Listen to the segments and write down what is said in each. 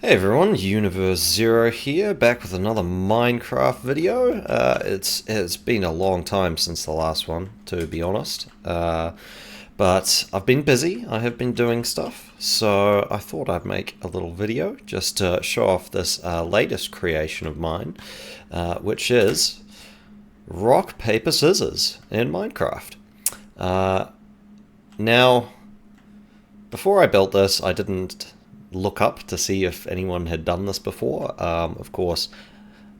Hey everyone, Universe Zero here, back with another Minecraft video. It's been a long time since the last one, to be honest. But I've been busy, I have been doing stuff, so I thought I'd make a little video just to show off this latest creation of mine, which is rock, paper, scissors in Minecraft. Now, before I built this, I didn't look up to see if anyone had done this before. Of course,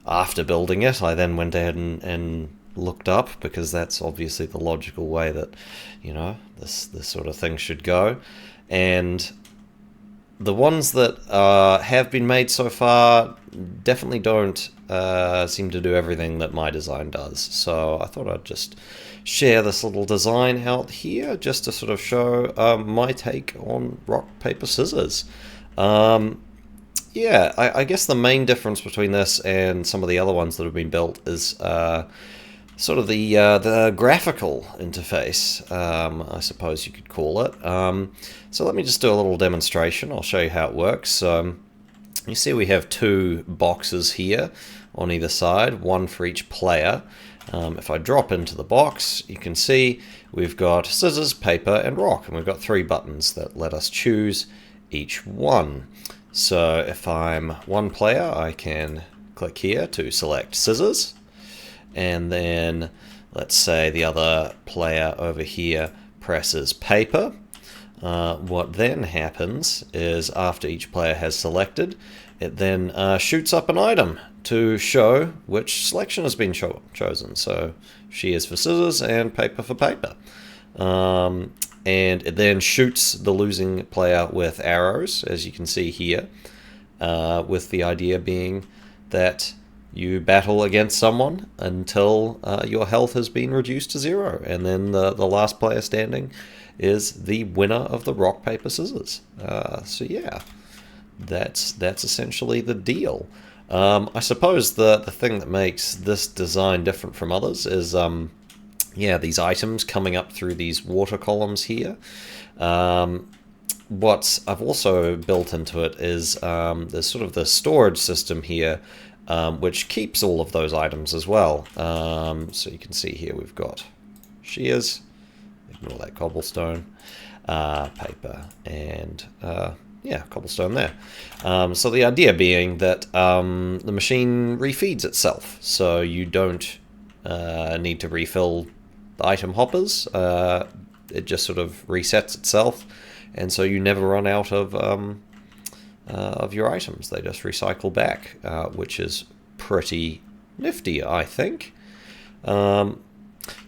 after building it, I then went ahead and looked up, because that's obviously the logical way that, you know, this sort of thing should go. And the ones that have been made so far definitely don't seem to do everything that my design does. So I thought I'd just share this little design out here just to sort of show my take on rock, paper, scissors. Yeah, I guess the main difference between this and some of the other ones that have been built is sort of the graphical interface, I suppose you could call it. So let me just do a little demonstration. I'll show you how it works. You see we have two boxes here on either side, one for each player. If I drop into the box, you can see we've got scissors, paper, and rock, and we've got three buttons that let us choose each one. So if I'm one player, I can click here to select scissors, and then let's say the other player over here presses paper. What then happens is, after each player has selected, it then shoots up an item to show which selection has been chosen. So she is for scissors and paper for paper. And it then shoots the losing player with arrows, as you can see here, with the idea being that you battle against someone until your health has been reduced to 0, and then the last player standing is the winner of the rock, paper, scissors. So yeah, that's essentially the deal. I suppose the thing that makes this design different from others is yeah, these items coming up through these water columns here. What I've also built into it is there's sort of the storage system here, which keeps all of those items as well. So you can see here we've got shears, ignore that cobblestone, paper, and yeah, cobblestone there. So the idea being that the machine refeeds itself, so you don't need to refill the item hoppers. It just sort of resets itself, and so you never run out of your items. They just recycle back, which is pretty nifty, I think. So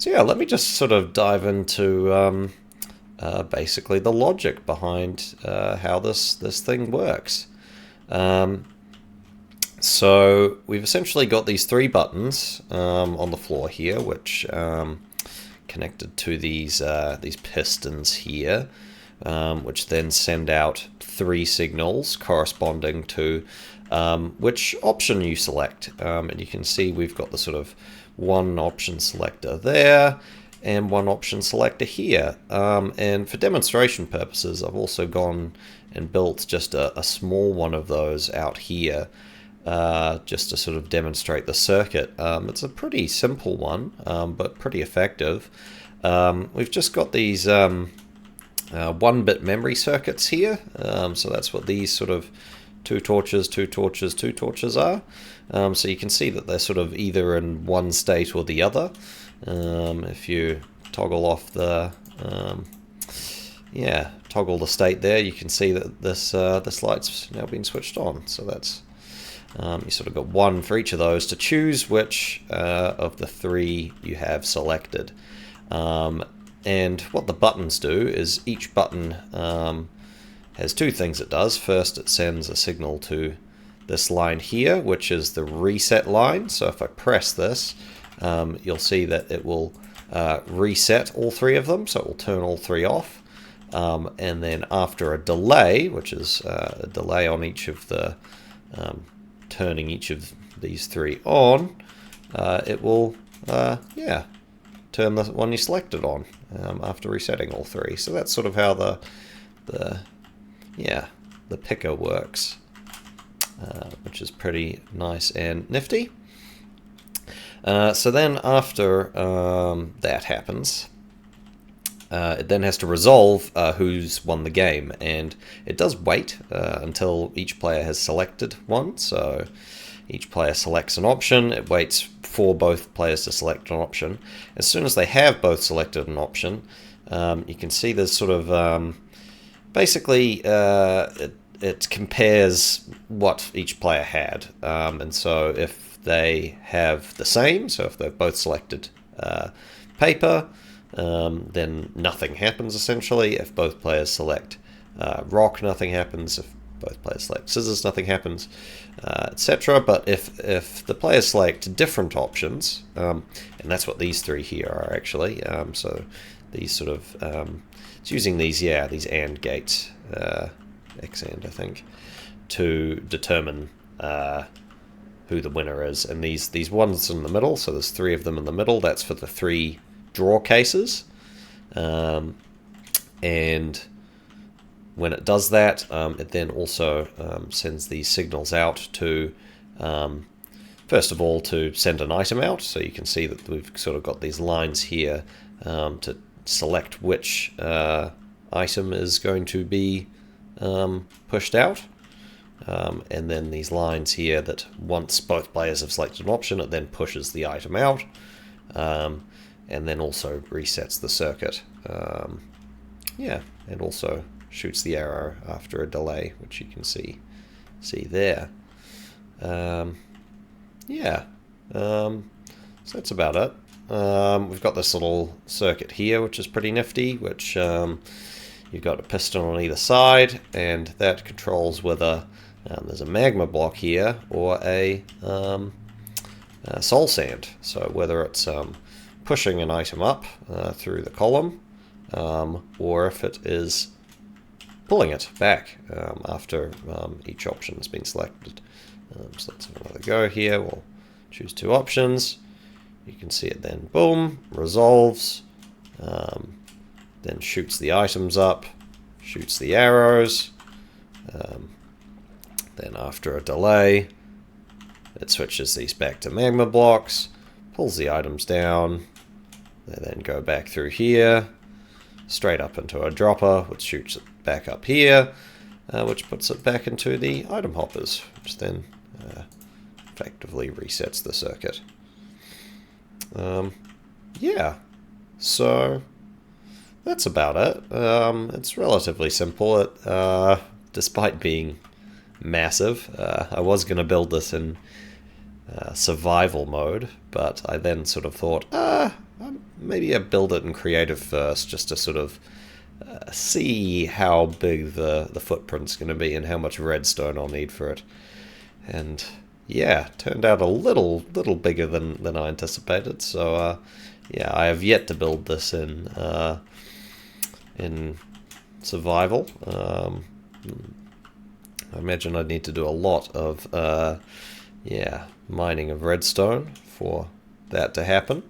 yeah, let me just sort of dive into basically the logic behind how this thing works. So we've essentially got these three buttons on the floor here, which connected to these pistons here, which then send out three signals corresponding to which option you select. And you can see we've got the sort of one option selector there and one option selector here. And for demonstration purposes, I've also gone and built just a small one of those out here, just to sort of demonstrate the circuit. It's a pretty simple one, but pretty effective. We've just got these 1-bit memory circuits here, so that's what these sort of two torches are. So you can see that they're sort of either in one state or the other. If you toggle off the toggle the state there, you can see that this light's now been switched on. So that's you sort of got one for each of those to choose which of the three you have selected. And what the buttons do is each button has two things it does. First, it sends a signal to this line here, which is the reset line. So if I press this, you'll see that it will reset all three of them, so it will turn all three off. And then after a delay, which is a delay on each of the turning each of these three on, it will turn the one you selected on after resetting all three. So that's sort of how the picker works. which is pretty nice and nifty. So then after that happens, it then has to resolve who's won the game, and it does wait until each player has selected one. So each player selects an option, it waits for both players to select an option. As soon as they have both selected an option, you can see there's sort of basically it compares what each player had, and so if they have the same, so if they've both selected paper, then nothing happens essentially. If both players select rock, nothing happens. If both players select scissors, nothing happens, etc. But if the players select different options, and that's what these three here are actually, so these sort of, it's using these AND gates, X AND I think, to determine who the winner is. And these ones in the middle, so there's three of them in the middle, that's for the three draw cases. And when it does that, it then also sends these signals out to, first of all, to send an item out. So you can see that we've sort of got these lines here to select which item is going to be pushed out. And then these lines here that once both players have selected an option, it then pushes the item out, and then also resets the circuit. And also shoots the arrow after a delay, which you can see there. So that's about it. We've got this little circuit here, which is pretty nifty, which you've got a piston on either side, and that controls whether there's a magma block here or a soul sand. So whether it's pushing an item up through the column, or if it is pulling it back after each option has been selected. So let's have another go here. We'll choose two options. You can see it then, boom, resolves, then shoots the items up, shoots the arrows, then after a delay, it switches these back to magma blocks, pulls the items down, they then go back through here, straight up into a dropper, which shoots it back up here, which puts it back into the item hoppers, which then effectively resets the circuit. So that's about it. It's relatively simple, despite being massive. I was going to build this in survival mode, but I then sort of thought, maybe I build it in creative first, just to sort of see how big the footprint's going to be and how much redstone I'll need for it. And yeah, turned out a little bigger than I anticipated. So I have yet to build this in survival. I imagine I'd need to do a lot of mining of redstone for that to happen.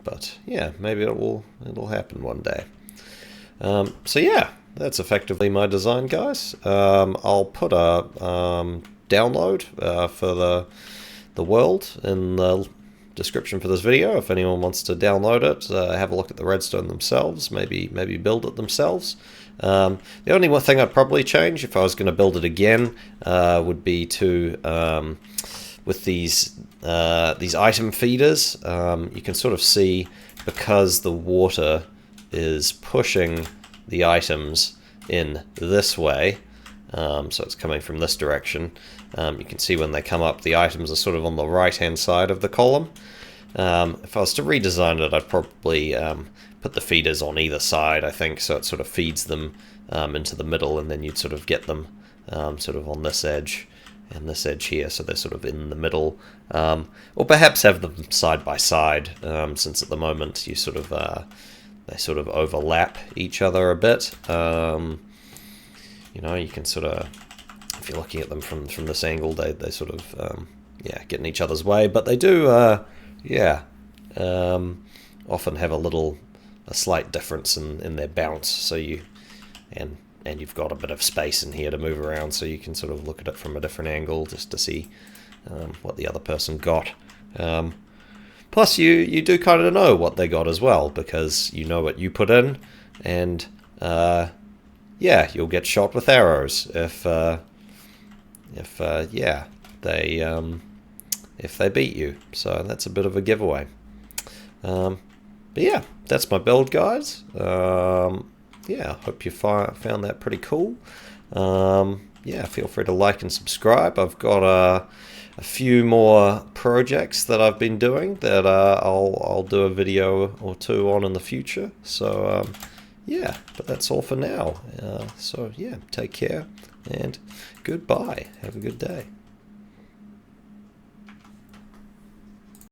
But yeah, maybe it'll happen one day. So yeah, that's effectively my design, guys. I'll put a download for the world in the description for this video if anyone wants to download it, have a look at the redstone themselves, maybe build it themselves. The only thing I'd probably change if I was going to build it again would be to with these item feeders, you can sort of see, because the water is pushing the items in this way, so it's coming from this direction. You can see when they come up, the items are sort of on the right hand side of the column. If I was to redesign it, I'd probably put the feeders on either side, I think, so it sort of feeds them into the middle, and then you'd sort of get them sort of on this edge and this edge here, so they're sort of in the middle, or perhaps have them side by side, since at the moment you sort of they sort of overlap each other a bit. You know, you can sort of, if you're looking at them from this angle, they sort of get in each other's way, but they do often have a slight difference in their bounce, so and and you've got a bit of space in here to move around, so you can sort of look at it from a different angle just to see what the other person got. Plus, you do kind of know what they got as well, because you know what you put in, and yeah, you'll get shot with arrows if yeah, if they beat you. So that's a bit of a giveaway. But yeah, that's my build, guys. Yeah, I hope you found that pretty cool. Yeah, feel free to like and subscribe. I've got a few more projects that I've been doing that I'll do a video or two on in the future. So yeah, but that's all for now. So yeah, take care and goodbye. Have a good day.